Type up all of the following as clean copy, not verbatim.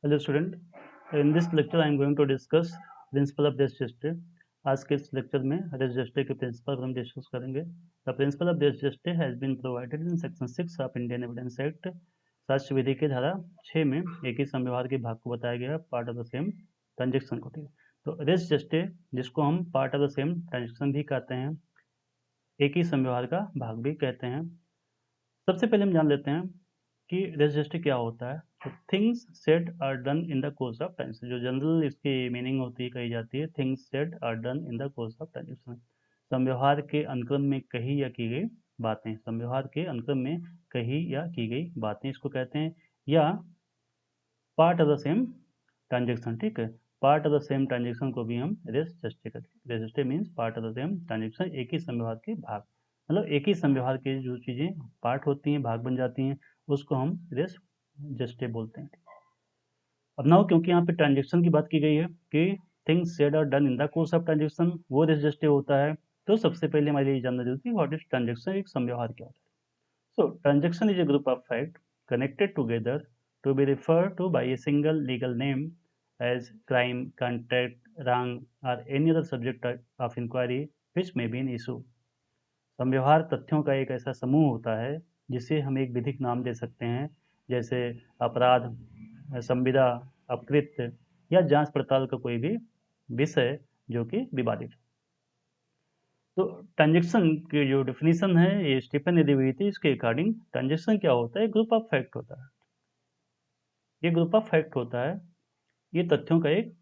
Hello student, in this lecture I am going to discuss principle of res geste. आज के इस lecture में res geste के principal पर हम डिस्कस करेंगे. The principle of res geste has been provided in section 6 of Indian Evidence Act. साक्ष्य विधि के धारा 6 में एक ही समव्यवहार के भाग को बताया गया, part of the same transaction को. ठीक है, तो res geste जिसको हम part of the same transaction भी कहते हैं, एक ही समव्यवहार का भाग भी कहते हैं. सबसे पहले हम जान लेते हैं कि res geste क्या होता है. तो things said are done in the course of transaction, जो जनरल इसकी मीनिंग होती है, कही जाती है, things said are done in the course of transaction. समव्यवहार के अनुक्रम में कही या की गई बातें, समव्यवहार के अनुक्रम में कही या की गई बातें इसको कहते हैं, या part of the same transaction. ठीक है, part of the same transaction को भी हम res geste कहते हैं. res geste means part of the same transaction, एक ही समव्यवहार के भाग, मतलब एक ही समव्यवहार के जो चीजें पार्ट होती हैं, भाग बन जाती हैं, उसको हम res geste बोलते हैं. अब नाउ क्योंकि यहाँ पे ट्रांजेक्शन की बात की गई है कि things said are done in the course of transaction, वो res geste होता है, तो सबसे पहले हमारे ये जानना जरूरी है व्हाट इज ट्रांजेक्शन, एक समव्यवहार क्या होता है. So, transaction is a group of facts connected together to be referred to by a single legal name as crime, contract, wrong, or any other subject of inquiry which may be an issue. समव्यवहार तथ्यों का एक ऐसा समूह होता है जिसे हम एक विधिक नाम दे सकते हैं, जैसे अपराध, संविदा, अपकृत्य या जांच पड़ताल का कोई भी विषय जो कि विवादित. तो ट्रांजेक्शन की जो डेफिनेशन है ये स्टीफन ने दी हुई थी. इसके अकॉर्डिंग ट्रांजेक्शन क्या होता है, ग्रुप ऑफ फैक्ट होता है. ये ग्रुप ऑफ फैक्ट होता है, ये तथ्यों का एक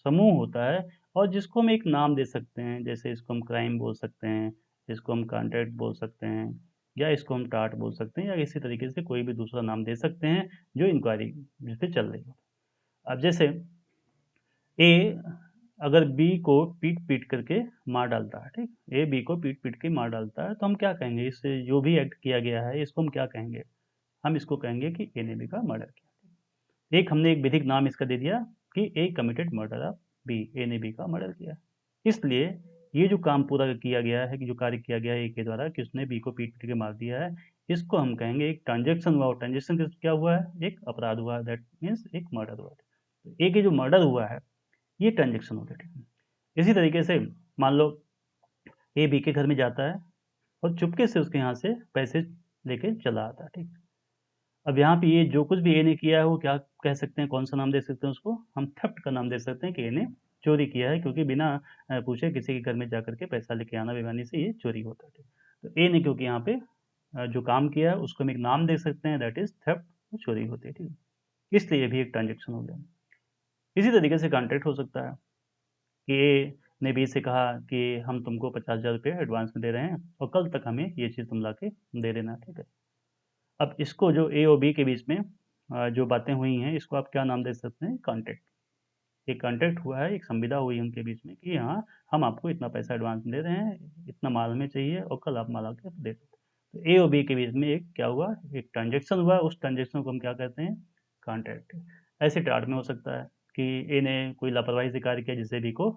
समूह होता है, और जिसको हम एक नाम दे सकते हैं, जैसे इसको हम क्राइम बोल सकते हैं, इसको हम कॉन्ट्रैक्ट बोल सकते हैं, या इसको हम टाट बोल सकते हैं, या इसी तरीके से कोई भी दूसरा नाम दे सकते हैं जो इंक्वायरी जिस पे चल रही हो. अब जैसे ए अगर बी को पीट पीट करके मार डालता है, ठीक, ए बी को पीट पीट के मार डालता है, तो हम क्या कहेंगे, इससे जो भी एक्ट किया गया है इसको हम क्या कहेंगे, हम इसको कहेंगे कि ए ने बी का मर्डर किया. एक हमने एक विधिक नाम इसका दे दिया कि ए कमिटेड मर्डर ऑफ बी, ए ने बी का मर्डर किया. इसलिए ये जो काम पूरा किया गया है, कि जो कार्य किया गया है ए के द्वारा कि उसने बी को पीट पीट के मार दिया है, इसको हम कहेंगे एक ट्रांजेक्शन हुआ. ट्रांजेक्शन क्या हुआ है, एक अपराध हुआ, दैट मीन्स एक मर्डर हुआ. तो ए के जो मर्डर हुआ है ये ट्रांजेक्शन हो गया. ठीक है, इसी तरीके से मान लो ए बी के घर में जाता है और चुपके से उसके यहाँ से पैसे लेके चला आता है. ठीक, अब यहाँ पे ये जो कुछ भी ए ने किया है वो क्या कह सकते हैं, कौन सा नाम दे सकते हैं उसको, हम थेफ्ट का नाम दे सकते हैं कि ए ने चोरी किया है, क्योंकि बिना पूछे किसी के घर में जाकर के पैसा लेके आना बेईमानी से ये चोरी होता है. तो ए ने क्योंकि यहाँ पे जो काम किया है उसको हम एक नाम दे सकते हैं, दैट इज थेफ्ट, चोरी होती है. ठीक, इसलिए ये भी एक ट्रांजेक्शन हो गया. इसी तरीके से कॉन्ट्रैक्ट हो सकता है कि ए ने बी से कहा कि हम तुमको 50,000 रुपये एडवांस में दे रहे हैं और कल तक हमें ये चीज़ तुम ला के दे देना. ठीक है, अब इसको जो ए और बी के बीच में जो बातें हुई हैं इसको आप क्या नाम दे सकते हैं, कॉन्ट्रैक्ट. एक कॉन्ट्रैक्ट हुआ है, एक संविदा हुई है उनके बीच में कि हाँ हम आपको इतना पैसा एडवांस में दे रहे हैं, इतना माल हमें चाहिए और कल आप माल आके दे देते. तो ए और बी के बीच में एक क्या हुआ, एक ट्रांजेक्शन हुआ, उस ट्रांजेक्शन को हम क्या कहते हैं, कॉन्ट्रैक्ट. ऐसे टार्ट में हो सकता है कि ए ने कोई लापरवाही से कार्य किया जिससे बी को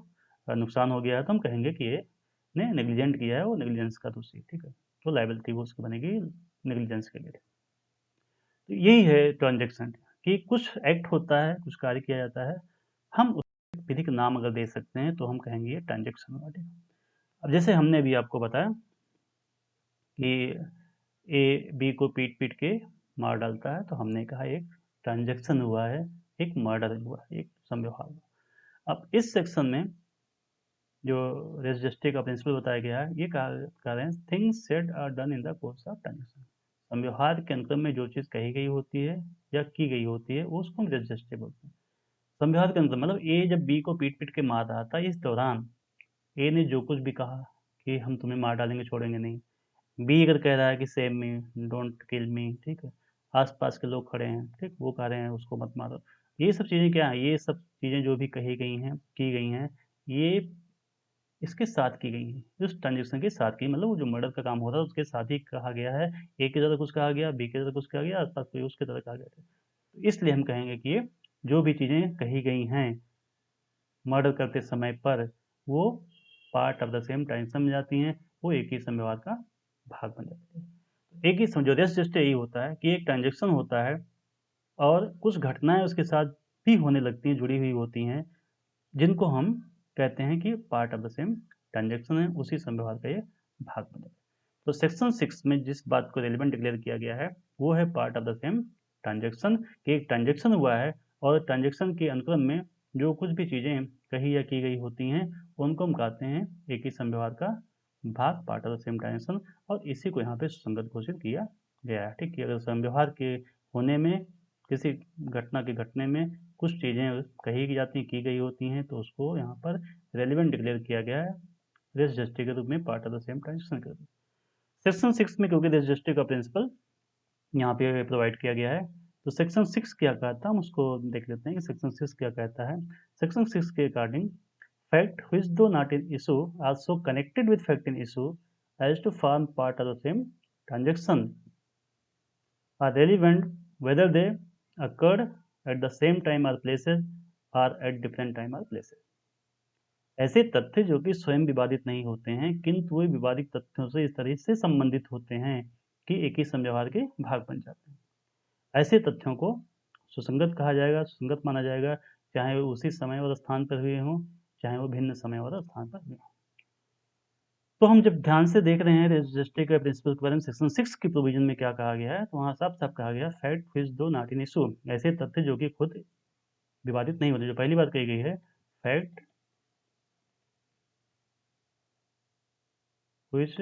नुकसान हो गया है, तो हम कहेंगे कि ए ने नेग्लिजेंट किया है, वो नेग्लिजेंस का दोषी. ठीक है, तो लायबिलिटी वो उसकी बनेगी नेग्लिजेंस के लिए. तो यही है ट्रांजेक्शन, कि कुछ एक्ट होता है, कुछ कार्य किया जाता है, हम उस विधिक नाम अगर दे सकते हैं तो हम कहेंगे ये ट्रांजेक्शन हुआ. ठीक, अब जैसे हमने अभी आपको बताया कि ए बी को पीट पीट के मार डालता है, तो हमने कहा एक ट्रांजेक्शन हुआ है, एक मर्डर हुआ, एक समव्यवहार हुआ. अब इस सेक्शन में जो रेस जस्टिस का प्रिंसिपल बताया गया है, ये कह रहे हैं things said are done in the course of transaction. समव्यवहार के अंतर्गत में जो चीज़ कही गई होती है या की गई होती है वो उसको हम रेस जस्टिस बोलते हैं. समव्यवहार के अंतर्गत मतलब ए जब बी को पीट पीट के मार रहा था, इस दौरान ए ने जो कुछ भी कहा कि हम तुम्हें मार डालेंगे, छोड़ेंगे नहीं, बी अगर कह रहा है कि सेव मी, डोंट किल मी, ठीक है, आस पास के लोग खड़े हैं, ठीक, वो कह रहे हैं उसको मत मारो, ये सब चीज़ें क्या है, ये सब चीज़ें जो भी कही गई हैं, की गई हैं, ये इसके साथ की गई हैं, उस ट्रांजेक्शन के साथ की, मतलब वो जो मर्डर का काम हो रहा है उसके साथ ही कहा गया है. ए की तरह कुछ कहा गया, बी की तरह कुछ कहा गया, आसपास कोई उसके तरह कहा गया. तो इसलिए हम कहेंगे कि ये जो भी चीज़ें कही गई हैं मर्डर करते समय पर, वो part of the same transaction में जाती हैं, वो एक ही समव्यवहार का भाग बन जाती है. एक ही समझो, रेस्ट जस्ट यही होता है कि एक ट्रांजेक्शन होता है और कुछ घटनाएं उसके साथ भी होने लगती हैं, जुड़ी हुई होती हैं, जिनको हम कहते हैं कि part of the same transaction है, उसी संव्यवहार का ये भाग बन जाता है। तो सेक्शन 6 में जिस बात को रेलिवेंट डिक्लेयर किया गया है वो है part of the same transaction, कि एक ट्रांजेक्शन हुआ है और ट्रांजेक्शन के अनुक्रम में जो कुछ भी चीज़ें कही या की गई होती हैं उनको हम कहते हैं एक ही संव्यवहार का भाग, part of the same transaction, और इसी को यहाँ पे सुसंगत घोषित किया गया है। ठीक है, अगर संव्यवहार के होने में किसी घटना के घटने में कुछ चीज़ें कही जाती की गई होती हैं तो उसको यहाँ पर रेलिवेंट डिक्लेयर किया गया है रेस जस्टिस के रूप में, part of the same transaction के रूप में। सेक्शन 6 में क्योंकि रेस जस्टिस का प्रिंसिपल यहाँ पे प्रोवाइड किया गया है, तो सेक्शन 6 क्या कहता है हम उसको देख लेते हैं कि सेक्शन 6 क्या कहता है। सेक्शन 6 के according fact which though not in issue are so connected with fact in issue as to form part of the same transaction are relevant whether they occurred at the same time or places or at different time or places। ऐसे तथ्य जो कि स्वयं विवादित नहीं होते हैं किंतु वे विवादित तथ्यों से इस तरह से संबंधित होते हैं कि एक ही समव्यवहार के भाग बन जाते हैं, ऐसे तथ्यों को सुसंगत कहा जाएगा, सुसंगत माना जाएगा, चाहे वो उसी समय और स्थान पर हुए हों, चाहे वो भिन्न समय और स्थान पर हुए हों। तो हम जब ध्यान से देख रहे हैं रजिस्ट्री के प्रिंसिपल के बारे में सेक्शन 6 की प्रोविजन में क्या कहा गया है, तो वहाँ साफ साफ कहा गया fact which do not in issue, ऐसे तथ्य जो कि खुद विवादित नहीं होते। जो पहली बात कही गई है fact which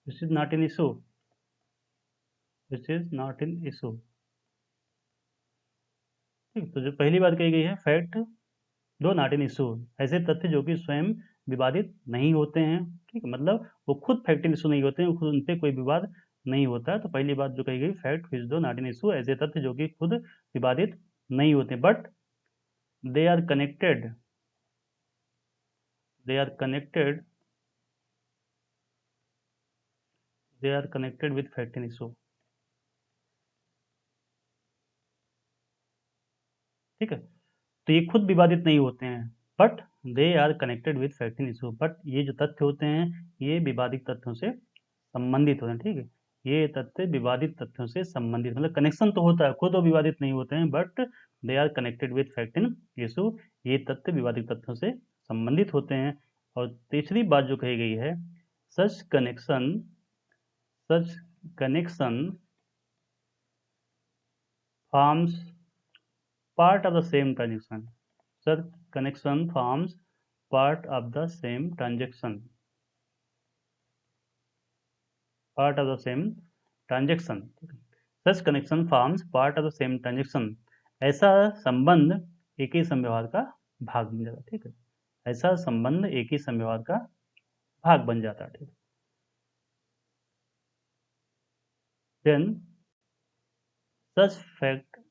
is not in issue, which is not in issue. ठीक, तो जो पहली बात कही गई है फैक्ट दो नॉट इन इशू, ऐसे तथ्य जो कि स्वयं विवादित नहीं होते हैं। ठीक है, मतलब वो खुद फैक्ट इन इशू नहीं होते हैं, खुद उन पर कोई विवाद नहीं होता है। तो पहली बात जो कही गई fact which do not in issue, ऐसे तथ्य जो कि खुद विवादित नहीं होते but they are connected, they are connected, they are connected with fact in issue. ठीक है, तो ये खुद विवादित नहीं होते हैं but they are connected with fact in issue, but ये जो तथ्य होते हैं ये विवादित तथ्यों से संबंधित होते हैं। ठीक है, ये तथ्य विवादित तथ्यों से संबंधित, मतलब कनेक्शन तो होता है, खुद वो विवादित नहीं होते हैं but they are connected with fact in issue, ये तथ्य विवादित तथ्यों से संबंधित होते हैं। और तीसरी बात जो कही गई है such connection, such connection forms part of the same transaction, such connection forms part of the same transaction, part of the same transaction, such connection forms part of the same transaction, ऐसा संबंध एक ही संव्यवहार का भाग बन जाता है। ठीक है, ऐसा संबंध एक ही संव्यवहार का भाग बन जाता है। ठीक है, then such fact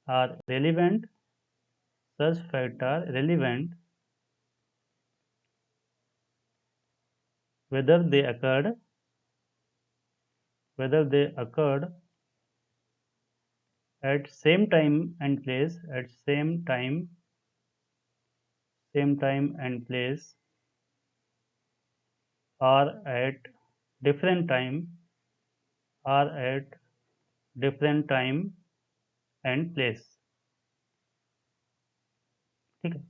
are relevant, such fact are relevant whether they occurred, whether they occurred at same time and place, at same time and place, or at different time, or at different time and place। ठीक है,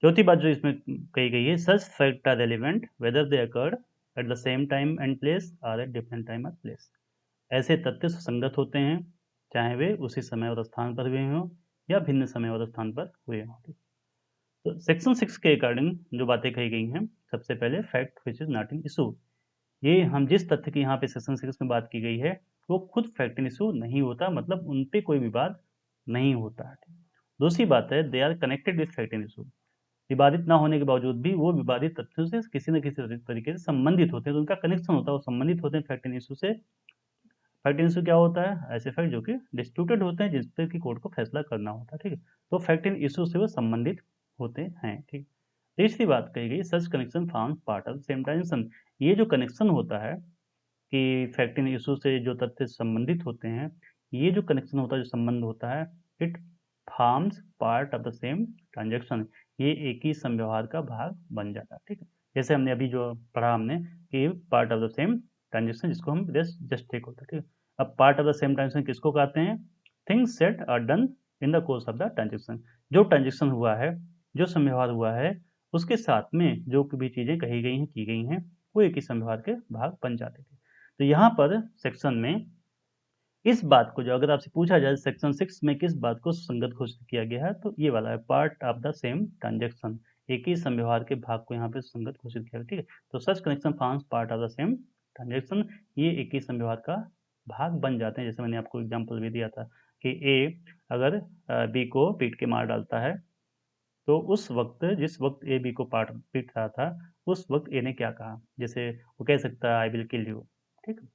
चौथी बात जो इसमें कही गई है such fact are relevant whether they occurred at the same time and place or at different time और प्लेस, ऐसे तथ्य सुसंगत होते हैं चाहे वे उसी समय और स्थान पर हुए हों या भिन्न समय और स्थान पर हुए हों। तो सेक्शन 6 के अकॉर्डिंग जो बातें कही गई हैं, सबसे पहले fact which is not in issue, ये हम जिस तथ्य की यहाँ पे सेक्शन 6 में बात की गई है वो खुद फैक्ट इन इशू नहीं होता, मतलब उन पे कोई विवाद नहीं होता है। दूसरी बात है they are connected with fact in issue, विवादित ना होने के बावजूद भी वो विवादित तथ्यों से किसी न किसी तरीके से संबंधित होते हैं, तो उनका कनेक्शन होता है, वो संबंधित होते हैं फैक्ट इन इशू से। फैक्ट इन इशू क्या होता है, ऐसे फैक्ट जो कि डिस्प्यूटेड होते हैं जिस पर कि कोर्ट को फैसला करना होता है। ठीक है, तो फैक्ट इन इशू से वो संबंधित होते हैं। ठीक, तीसरी बात कही गई such connection forms part of same transaction, ये जो कनेक्शन होता है कि फैक्ट इन इशू से जो तथ्य संबंधित होते हैं, ये जो कनेक्शन होता है, जो संबंध होता है, it forms part of the same transaction, ये एक ही समव्यवहार का भाग बन जाता है। ठीक है, जैसे हमने अभी जो पढ़ा हमने कि part of the same transaction जिसको हम जस्ट टेक होता है। ठीक है, अब part of the same transaction किसको कहते हैं, थिंग्स सेड और done in the course of the transaction. जो ट्रांजेक्शन हुआ है, जो संव्यवहार हुआ है, उसके साथ में जो भी चीजें कही गई हैं, की गई हैं, वो एक ही संव्यवहार के भाग बन जाते थे। तो यहाँ पर सेक्शन में इस बात को, जो अगर आपसे पूछा जाए सेक्शन 6 में किस बात को संगत घोषित किया गया है, तो ये वाला है, part of the same transaction, एक ही संव्यवहार के भाग को यहाँ पे संगत घोषित किया गया। ठीक है, तो such connection forms part of the same transaction, ये एक ही संव्यवहार का भाग बन जाते हैं। जैसे मैंने आपको एग्जाम्पल भी दिया था कि ए अगर बी को पीट के मार डालता है, तो उस वक्त, जिस वक्त ए बी को पीट रहा था, उस वक्त ए ने क्या कहा, जैसे वो कह सकता है आई विल किल यू, ठीक है,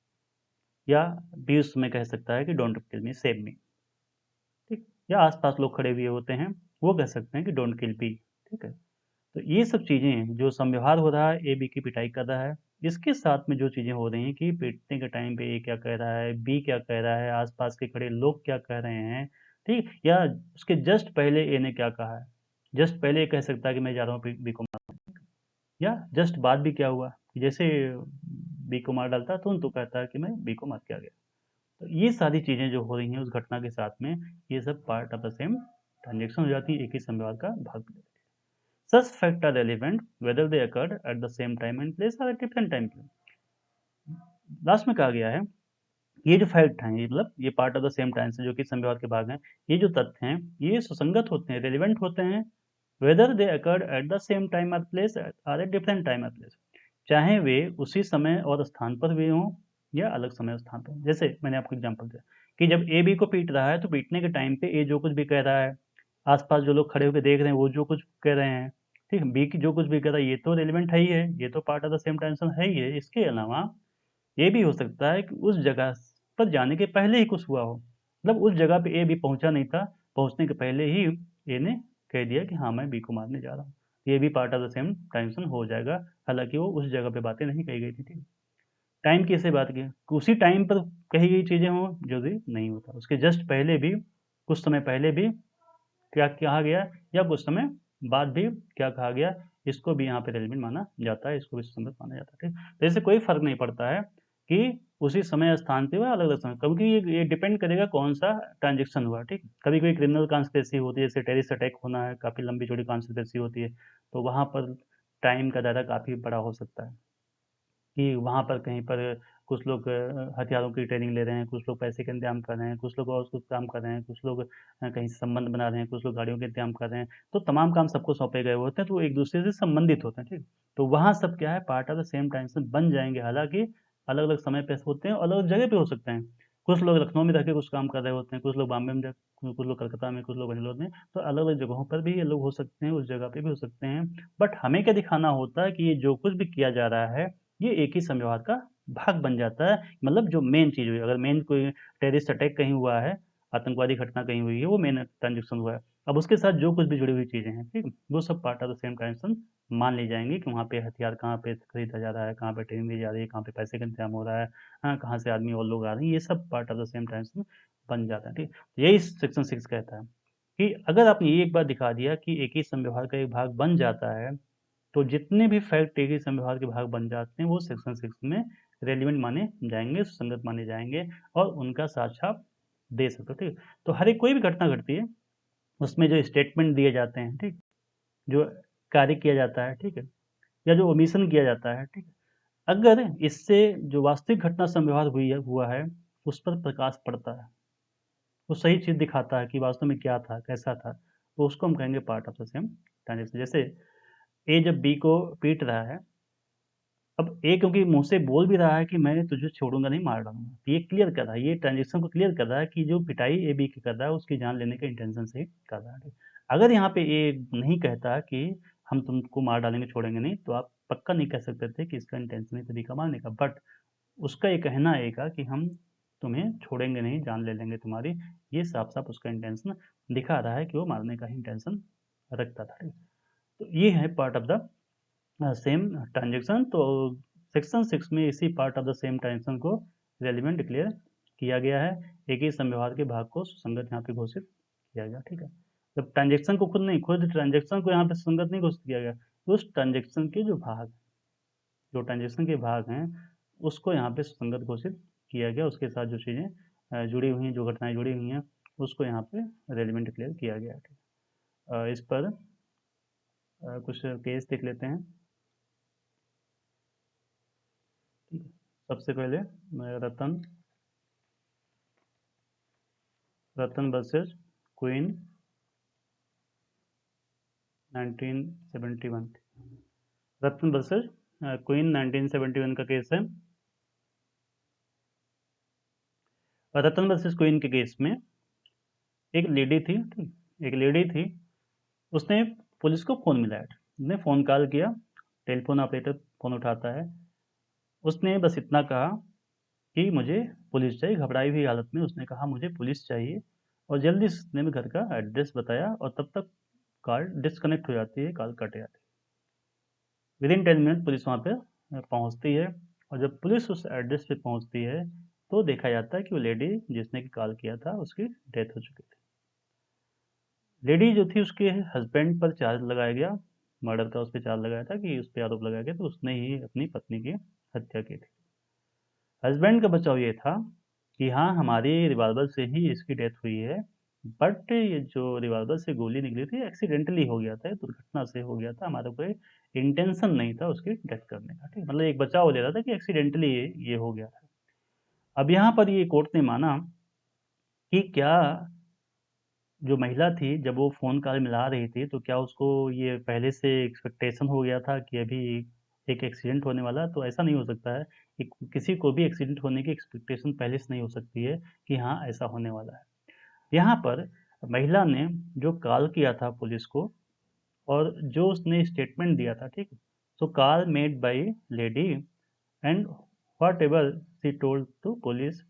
या बी उस समय कह सकता है कि don't kill me, save me, ठीक, या आसपास लोग खड़े हुए होते हैं, वो कह सकते हैं कि डोंट किल बी, ठीक है। तो ये सब चीजें जो संव्यवहार हो रहा है, ए बी की पिटाई कर रहा है, इसके साथ में जो चीजें हो रही हैं कि पीटने के टाइम पे ए क्या कह रहा है, बी क्या कह रहा है, आसपास के खड़े लोग क्या कह रहे हैं, ठीक, या उसके जस्ट पहले ए ने क्या कहा है, जस्ट पहले ए कह सकता है कि मैं जा रहा हूँ बी को मार, या जस्ट बाद भी क्या हुआ, जैसे बी को मार डालता है तो कहता है कि मैं बी को मार के आ गया। तो ये सारी चीजें जो हो रही हैं उस घटना के साथ में, ये सब part of the same transaction हो जाती है, एक ही संव्यवहार का भाग बन जाती है। Such facts are relevant whether they occurred at the same time and place or at different time place. Last में कहा गया है, ये जो फैक्ट हैं, ये मतलब ये part of the same time से जो कि संव्यवहार के भाग हैं, ये जो तथ्य हैं, ये सुसंगत होते हैं, रेलिवेंट होते हैं, whether they occurred at the same time और place or at different time और प्लेस, चाहे वे उसी समय और स्थान पर हुए हों या अलग समय और स्थान पर। जैसे मैंने आपको एग्जांपल दिया कि जब ए बी को पीट रहा है, तो पीटने के टाइम पे ए जो कुछ भी कह रहा है, आसपास जो लोग खड़े होकर देख रहे हैं वो जो कुछ कह रहे हैं, ठीक है, बी की जो कुछ भी कह रहा है, ये तो रेलिवेंट है ही है, ये तो part of the same tension है ही है। इसके अलावा ये भी हो सकता है कि उस जगह पर जाने के पहले ही कुछ हुआ हो, मतलब उस जगह पे ए बी पहुंचा नहीं था, पहुंचने के पहले ही ए ने कह दिया कि हाँ मैं बी को मारने जा रहा हूँ, ये भी part of the same tension हो जाएगा, हालांकि वो उस जगह पे बातें नहीं कही गई थी, ठीक है। टाइम की ऐसे बात की, उसी टाइम पर कही गई चीजें हों जो भी नहीं होता, उसके जस्ट पहले भी, कुछ समय पहले भी क्या कहा गया, या कुछ समय बाद भी क्या कहा गया, इसको भी यहाँ पे रेलिवेंट माना जाता है, इसको भी सुसंगत माना जाता है, ठीक। तो इससे कोई फर्क नहीं पड़ता है कि उसी समय स्थान पे हुआ अलग अलग समय, क्योंकि ये डिपेंड करेगा कौन सा ट्रांजेक्शन हुआ, ठीक। कभी कोई क्रिमिनल कॉन्स्पिरेसी होती है, जैसे टेररिस्ट अटैक होना है, काफी लंबी चौड़ी कॉन्स्पिरेसी होती है, तो वहां पर टाइम का दायरा काफी बड़ा हो सकता है, कि वहाँ पर कहीं पर कुछ लोग हथियारों की ट्रेनिंग ले रहे हैं, कुछ लोग पैसे का इंतजाम कर रहे हैं, कुछ लोग और कुछ काम कर रहे हैं, कुछ लोग कहीं से संबंध बना रहे हैं, कुछ लोग गाड़ियों के इंतजाम कर रहे हैं, तो तमाम काम सबको सौंपे गए होते हैं, तो वो एक दूसरे से संबंधित होते हैं, ठीक। तो वहाँ सब क्या है, part of the same time से बन जाएंगे, हालांकि अलग अलग समय पे होते हैं, अलग अलग जगह पे हो सकते हैं। कुछ लोग लखनऊ में रह के कुछ काम कर रहे होते हैं, कुछ लोग बॉम्बे में, कुछ लोग कलकत्ता में, कुछ लोग बेंगलोर में, तो अलग अलग जगहों पर भी ये लोग हो सकते हैं, उस जगह पे भी हो सकते हैं। बट हमें क्या दिखाना होता है कि ये जो कुछ भी किया जा रहा है, ये एक ही संव्यवहार का भाग बन जाता है, मतलब जो मेन चीज हुई, अगर मेन कोई टेररिस्ट अटैक कहीं हुआ है, आतंकवादी घटना कहीं हुई है, वो मेन ट्रांजेक्शन हुआ है, अब उसके साथ जो कुछ भी जुड़ी हुई चीजें हैं, ठीक, वो सब part of the same transaction मान ली जाएंगी, कि वहाँ पे हथियार कहाँ पे खरीदा जा रहा है, कहाँ पे ट्रेनिंग दी जा रही है, कहाँ पे पैसे का इंतजाम हो रहा है, हाँ, कहाँ से आदमी और लोग आ रहे हैं, ये सब part of the same transaction बन जाता है, ठीक। यही सेक्शन 6 कहता है कि अगर आपने ये एक बार दिखा दिया कि एक ही संव्यवहार का एक भाग बन जाता है, तो जितने भी फैक्ट एक ही संव्यवहार के भाग बन जाते हैं, वो सेक्शन 6 में रेलिवेंट माने जाएंगे, सुसंगत माने जाएंगे, और उनका साक्ष्य आप दे सकते हो, ठीक। तो हर एक कोई भी घटना घटती है, उसमें जो स्टेटमेंट दिए जाते हैं, ठीक, जो कार्य किया जाता है, ठीक है, या जो ओमिशन किया जाता है, ठीक है, अगर इससे जो वास्तविक घटना संव्यवहार हुआ है, उस पर प्रकाश पड़ता है, वो सही चीज दिखाता है कि वास्तव में क्या था, कैसा था, तो उसको हम कहेंगे part of the same transaction. जैसे ए जब बी को पीट रहा है, अब ए क्योंकि मुँह से बोल भी रहा है कि मैं तुझे छोड़ूँगा नहीं, मार डालूँगा, तो ये क्लियर कर रहा है, ये ट्रांजेक्शन को क्लियर कर रहा है कि जो पिटाई ए बी की कर रहा है, उसकी जान लेने के इंटेंशन से कर रहा है। अगर यहाँ पे ए नहीं कहता कि हम तुमको मार डालेंगे, छोड़ेंगे नहीं, तो आप पक्का नहीं कह सकते थे कि इसका इंटेंशन है सभी का मारने का। बट उसका ये कहना है का कि हम तुम्हें छोड़ेंगे नहीं, जान ले लेंगे तुम्हारी, ये साफ-साफ उसका इंटेंशन दिखा रहा है कि वो मारने का ही इंटेंशन रखता था। तो ये है part of the same transaction. तो सेक्शन 6 में इसी part of the same transaction को रेलिवेंट डिक्लेयर किया गया है, एक ही संव्यवहार के भाग को सुसंगत यहाँ पे घोषित किया गया, ठीक है। जब ट्रांजेक्शन को खुद नहीं, खुद ट्रांजेक्शन को यहाँ पे सुसंगत नहीं घोषित किया गया, उस ट्रांजेक्शन के जो भाग, जो ट्रांजेक्शन के भाग हैं, उसको यहाँ पे सुसंगत घोषित किया गया, उसके साथ जो चीज़ें जुड़ी हुई हैं, जो घटनाएं जुड़ी हुई हैं, उसको यहाँ पे रेलिवेंट डिक्लेयर किया गया है। इस पर कुछ केस देख लेते हैं। ठीक है, सबसे पहले रतन रतन वर्सेस क्वीन 1971। रतन वर्सेस क्वीन 1971 का केस है। रतन वर्सेस क्वीन के केस में एक लेडी थी, एक लेडी थी, उसने पुलिस को फ़ोन मिलाया, उसने फ़ोन कॉल किया, टेलीफोन ऑपरेटर फ़ोन उठाता है, उसने बस इतना कहा कि मुझे पुलिस चाहिए। घबराई हुई हालत में उसने कहा मुझे पुलिस चाहिए, और जल्दी से उसने घर का एड्रेस बताया, और तब तक कॉल डिस्कनेक्ट हो जाती है, कॉल कट जाती है। विदिन 10 मिनट पुलिस वहाँ पे पहुँचती है, और जब पुलिस उस एड्रेस पे पहुँचती है तो देखा जाता है कि वो लेडी जिसने कि कॉल किया था उसकी डेथ हो चुकी थी। लेडी जो थी उसके हस्बैंड पर चार्ज लगाया गया, मर्डर का उस पर चार्ज लगाया था, कि उस पर आरोप लगाया गया, तो उसने ही अपनी पत्नी की हत्या की थी। हस्बैंड का बचाव ये था कि हाँ, हमारी रिवॉल्वर से ही इसकी डेथ हुई है, बट ये जो रिवॉल्वर से गोली निकली थी एक्सीडेंटली हो गया था, दुर्घटना से हो गया था, हमारा कोई इंटेंशन नहीं था उसकी डेथ करने का। ठीक, मतलब एक बचाव ले रहा था कि एक्सीडेंटली ये हो गया था। अब यहाँ पर ये कोर्ट ने माना कि क्या जो महिला थी जब वो फ़ोन कॉल मिला रही थी, तो क्या उसको ये पहले से एक्सपेक्टेशन हो गया था कि अभी एक एक्सीडेंट होने वाला है? तो ऐसा नहीं हो सकता है कि किसी को भी एक्सीडेंट होने की एक्सपेक्टेशन पहले से नहीं हो सकती है कि हाँ, ऐसा होने वाला है। यहाँ पर महिला ने जो कॉल किया था पुलिस को, और जो उसने स्टेटमेंट दिया था, ठीक है? So call made by lady, and whatever she told to police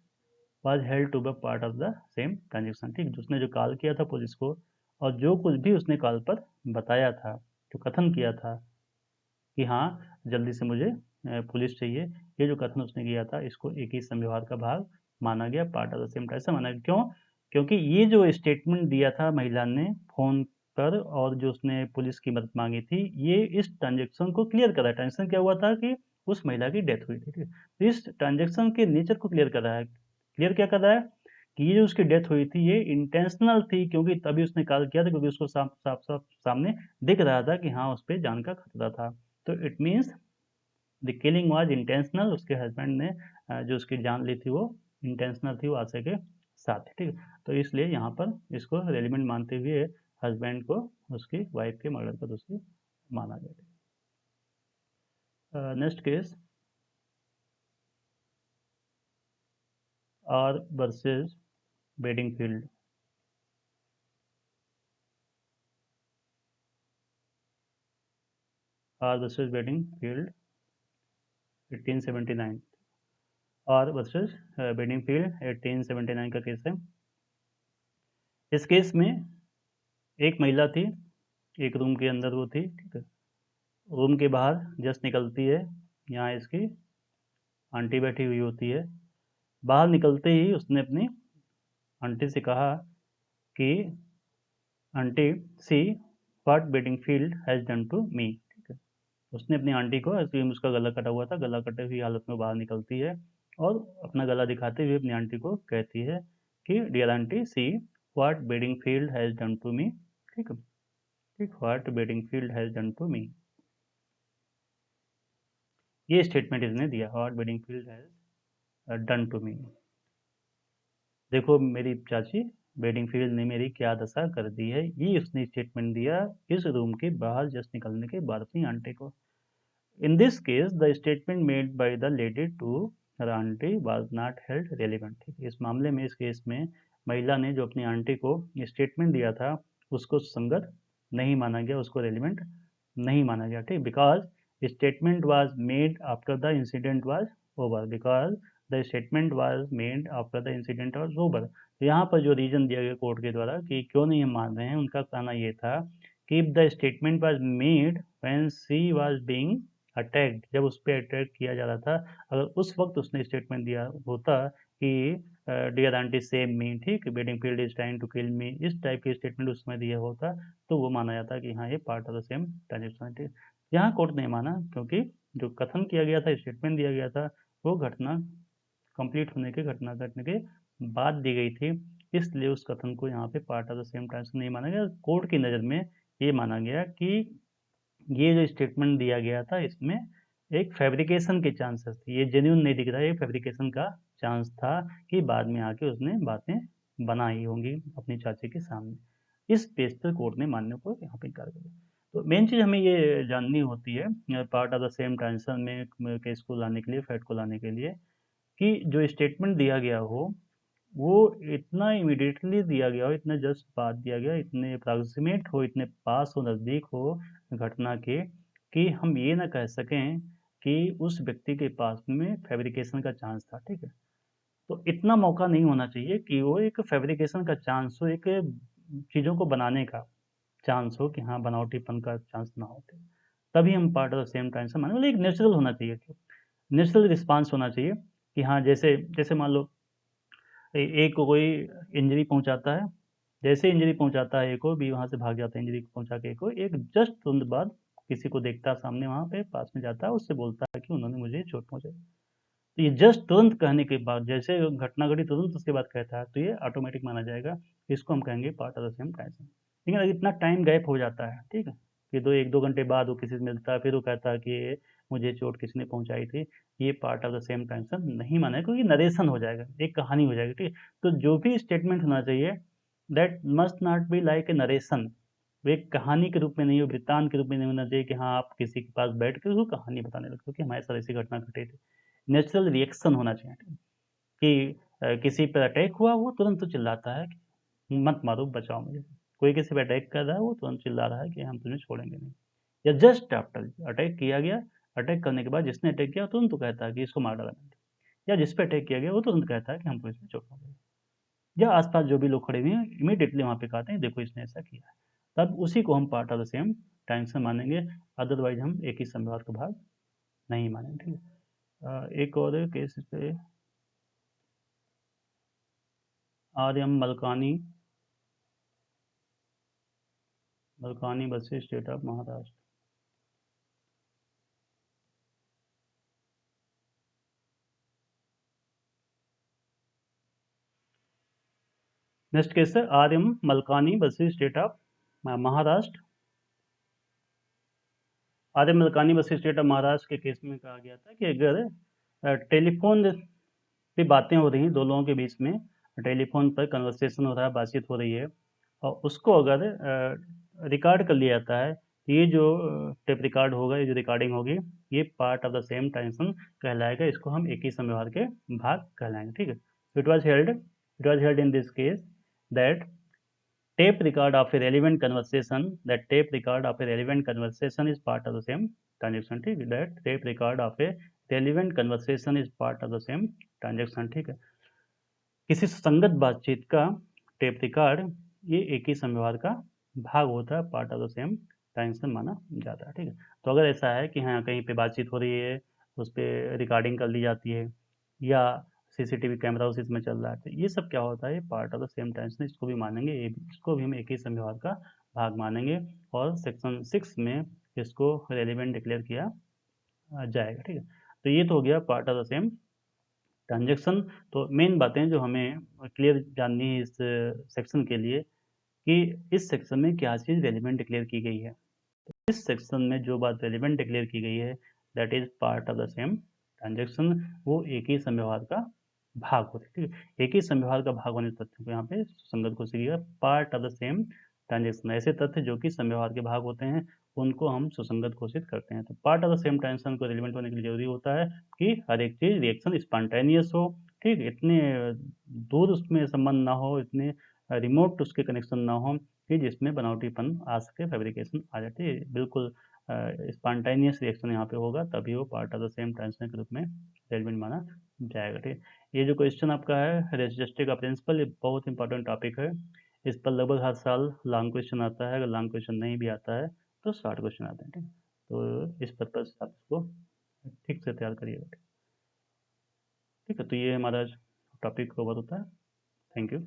was held to be part of the same transaction। ठीक, उसने जो कॉल किया था पुलिस को, और जो कुछ भी उसने कॉल पर बताया था, जो कथन किया था कि हाँ, जल्दी से मुझे पुलिस चाहिए, ये जो कथन उसने किया था, इसको एक ही संव्यवहार का भाग माना गया, पार्ट ऑफ द सेम। ऐसा माना गया क्यों? क्योंकि ये जो स्टेटमेंट दिया था महिला ने फ़ोन पर, और जो उसने पुलिस की मदद मांगी थी, ये इस ट्रांजेक्शन को क्लियर कर रहा है। ट्रांजेक्शन क्या हुआ था कि उस महिला की डेथ हुई थी, ठीक है? तो इस ट्रांजेक्शन के नेचर को क्लियर कर रहा है। क्लियर क्या कर रहा है कि ये जो उसकी डेथ हुई थी ये इंटेंशनल थी, क्योंकि तभी उसने कॉल किया था, क्योंकि उसको साफ साफ साफ सामने दिख रहा था कि हाँ, उस पर जान का खतरा था। तो it means the killing was intentional. उसके हस्बैंड ने जो उसकी जान ली थी वो इंटेंशनल थी, वो आशय के साथ, ठीक है? तो इसलिए यहाँ पर इसको रेलिवेंट मानते हुए हस्बैंड को उसकी वाइफ के मर्डर का दोषी माना गया। Next case, R versus Bedingfield. R versus Bedingfield 1879। R versus Bedingfield 1879 का केस है। इस केस में एक महिला थी, एक रूम के अंदर वो थी, ठीक है? रूम के बाहर जस्ट निकलती है, यहाँ इसकी आंटी बैठी हुई होती है। बाहर निकलते ही उसने अपनी आंटी से कहा कि aunty, see what Bedingfield has done to me. ठीक है, उसने अपनी आंटी को, ऐसे उसका गला कटा हुआ था, गला कटे हुई हालत में बाहर निकलती है, और अपना गला दिखाते हुए अपनी आंटी को कहती है कि dear aunty, see what Bedingfield has done to me. ठीक है, ठीक, what Bedingfield has done to me, ये स्टेटमेंट इसने दिया, what Bedingfield has done to me. देखो मेरी चाची, बेडिंगफील्ड ने मेरी क्या दशा कर दी है, ये उसने स्टेटमेंट दिया इस रूम के बाहर जस्ट निकलने के बाद अपनी आंटी को। In this case the statement made by the lady to her aunty was not held relevant. इस मामले में, इस केस में महिला ने जो अपनी आंटी को स्टेटमेंट दिया था उसको संगत नहीं माना गया, उसको रेलिवेंट नहीं माना गया, ठीक? Because statement was made after the incident was over, because the statement was made after the incident was over. तो यहाँ पर जो रीजन दिया गया कोर्ट के द्वारा कि क्यों नहीं हम मान रहे हैं, उनका कहना ये था कि if the statement was made when she was being attacked, जब उस पर अटैक किया जा रहा था, अगर उस वक्त उसने स्टेटमेंट दिया होता कि डियर आंटी सेव मी, ठीक, बेडिंगफील्ड इज ट्राइंग टू किल मी, इस टाइप की स्टेटमेंट उसमें दिया होता, तो वो माना जाता कि हाँ, ये part of the same transaction है। यहाँ कोर्ट नहीं माना, क्योंकि जो कथन किया गया था, स्टेटमेंट दिया गया था, वो घटना कंप्लीट होने के, घटना घटने के बाद दी गई थी, इसलिए उस कथन को यहाँ पे part of the same transaction नहीं माना गया। कोर्ट की नज़र में ये माना गया कि ये जो स्टेटमेंट दिया गया था इसमें एक फैब्रिकेशन के चांसेस थे, ये जेन्युइन नहीं दिख रहा है, ये फैब्रिकेशन का चांस था कि बाद में आके उसने बातें बनाई होंगी अपनी चाची के सामने। इस बेस पर कोर्ट ने मानने को यहाँ पे इनकार कर दिया। तो मेन चीज़ हमें ये जाननी होती है part of the same transaction में केस को लाने के लिए, फैक्ट को लाने के लिए, कि जो स्टेटमेंट दिया गया हो वो इतना इमीडिएटली दिया गया हो, इतना जस्ट बात दिया गया, इतने अप्रॉक्सीमेट हो, इतने पास हो, नज़दीक हो घटना के, कि हम ये ना कह सकें कि उस व्यक्ति के पास में फैब्रिकेशन का चांस था। ठीक है, तो इतना मौका नहीं होना चाहिए कि वो एक फैब्रिकेशन का चांस हो, एक चीज़ों को बनाने का चांस हो कि हाँ बनावटीपन का चांस ना हो, तभी हम part of the same time से माने। मतलब एक नेचुरल होना चाहिए, नेचुरल रिस्पांस होना चाहिए कि हाँ जैसे जैसे मान लो एक को कोई इंजरी पहुंचाता है, जैसे इंजरी पहुंचाता है एक को भी वहां से भाग जाता है, इंजरी पहुंचा के एक को, एक जस्ट तुरंत बाद किसी को देखता है सामने, वहां पे पास में जाता है, उससे बोलता है कि उन्होंने मुझे चोट पहुंचाई। तो ये जस्ट तुरंत कहने के बाद, जैसे घटना घटी तुरंत उसके बाद कहता है, तो ये ऑटोमेटिक माना जाएगा, इसको हम कहेंगे part of the same time. लेकिन अगर इतना टाइम गैप हो जाता है, ठीक है, कि एक दो घंटे बाद वो किसी से मिलता है, फिर वो कहता है कि मुझे चोट किसने पहुंचाई थी, ये part of the same tension नहीं माना है, क्योंकि नरेशन हो जाएगा, एक कहानी हो जाएगी। ठीक है, तो जो भी स्टेटमेंट होना चाहिए that must not be like a narration, वो एक कहानी के रूप में नहीं हो, वृत्तांत के रूप में नहीं होना चाहिए कि हाँ आप किसी के पास बैठ कर उसको कहानी बताने लगते हो कि हमारे साथ ऐसी घटना घटी थी। नेचुरल रिएक्शन होना चाहिए कि किसी पर अटैक हुआ, वो तुरंत तो चिल्लाता है कि मत मारो, बचाओ मुझे। कोई किसी पर अटैक कर रहा है, वो तुरंत चिल्ला रहा है कि हम तुम्हें छोड़ेंगे नहीं। या जस्ट आफ्टर अटैक किया गया, अटैक करने के बाद जिसने अटैक किया तुरंत तो कहता है कि इसको मार डाला मैंने, या जिस पे अटैक किया गया वो तुरंत कहता है कि हमको इसमें चोट लगी, या आसपास जो भी लोग खड़े हुए हैं इमीडिएटली वहां पे कहते हैं देखो इसने ऐसा किया है, तब उसी को हम part of the same time से मानेंगे। अदरवाइज हम एक ही संवाद का भाग नहीं मानेंगे। ठीक है, एक और केस पे आर्यम मलकानी, मलकानी बसी state of Maharashtra. Next case है आर्यम मलकानी बसी स्टेट ऑफ महाराष्ट्र। आर्यम मलकानी बसी स्टेट ऑफ महाराष्ट्र के केस में कहा गया था कि अगर टेलीफोन पे बातें हो रही हैं दो लोगों के बीच में, टेलीफोन पर कन्वर्सेशन हो रहा है, बातचीत हो रही है, और उसको अगर रिकॉर्ड कर लिया जाता है, ये जो टेप रिकॉर्ड होगा, ये जो रिकॉर्डिंग होगी, ये part of the same time कहलाएगा, इसको हम एक ही समव्यवहार के भाग कहलाएंगे। ठीक है, it was held in this case that tape record of a relevant conversation, that tape record of a relevant conversation is part of the same transaction। ठीक है, that tape record of a relevant conversation is part of the same transaction। ठीक है, किसी सुसंगत बातचीत का tape record ये एक ही समव्यवहार का भाग होता है, part of the same transaction माना जाता है। ठीक है, तो अगर ऐसा है कि हाँ कहीं पे बातचीत हो रही है, उस पर रिकॉर्डिंग कर ली जाती है, या सीसीटीवी कैमरा उसी में चल रहा है, तो ये सब क्या होता है, part of the same transaction, इसको भी मानेंगे, ये इसको भी हम एक ही समव्यवहार का भाग मानेंगे, और सेक्शन 6 में इसको रेलिवेंट डिक्लेयर किया जाएगा। ठीक है, तो ये तो हो गया part of the same transaction. तो मेन बातें जो हमें क्लियर जाननी है इस सेक्शन के लिए, कि इस सेक्शन में क्या चीज़ रेलिवेंट डिक्लेयर की गई है। तो इस सेक्शन में जो बात रेलिवेंट डिक्लेयर की गई है that is part of the same transaction, वो एक ही समव्यवहार का भाग होते हैं। ठीक है, एक ही समव्यवहार का भाग होने तथ्यों को यहाँ पे सुसंगत घोषित किया, part of the same transaction, ऐसे तथ्य जो कि समव्यवहार के भाग होते हैं उनको हम सुसंगत घोषित करते हैं। तो part of the same transaction को रिलेवेंट होने के लिए जरूरी होता है कि हर एक चीज रिएक्शन स्पॉन्टेनियस हो। ठीक, इतने दूर उसमें संबंध ना हो, इतने रिमोट उसके कनेक्शन ना हो कि जिसमें बनावटीपन आ सके, फैब्रिकेशन आ जाती है। बिल्कुल स्पॉन्टेनियस रिएक्शन यहाँ पे होगा, तभी वो part of the same transaction के रूप में रेलिवेंट माना जाएगा। ठीक, ये जो क्वेश्चन आपका है रेसिस्टिविटी का प्रिंसिपल, ये बहुत इंपॉर्टेंट टॉपिक है, इस पर लगभग हर साल लॉन्ग क्वेश्चन आता है, अगर लॉन्ग क्वेश्चन नहीं भी आता है तो शॉर्ट क्वेश्चन आते हैं। ठीक, तो इस पर्पज से आप इसको ठीक से तैयार करिएगा। ठीक है, तो ये हमारा टॉपिक कवर होता है। Thank you.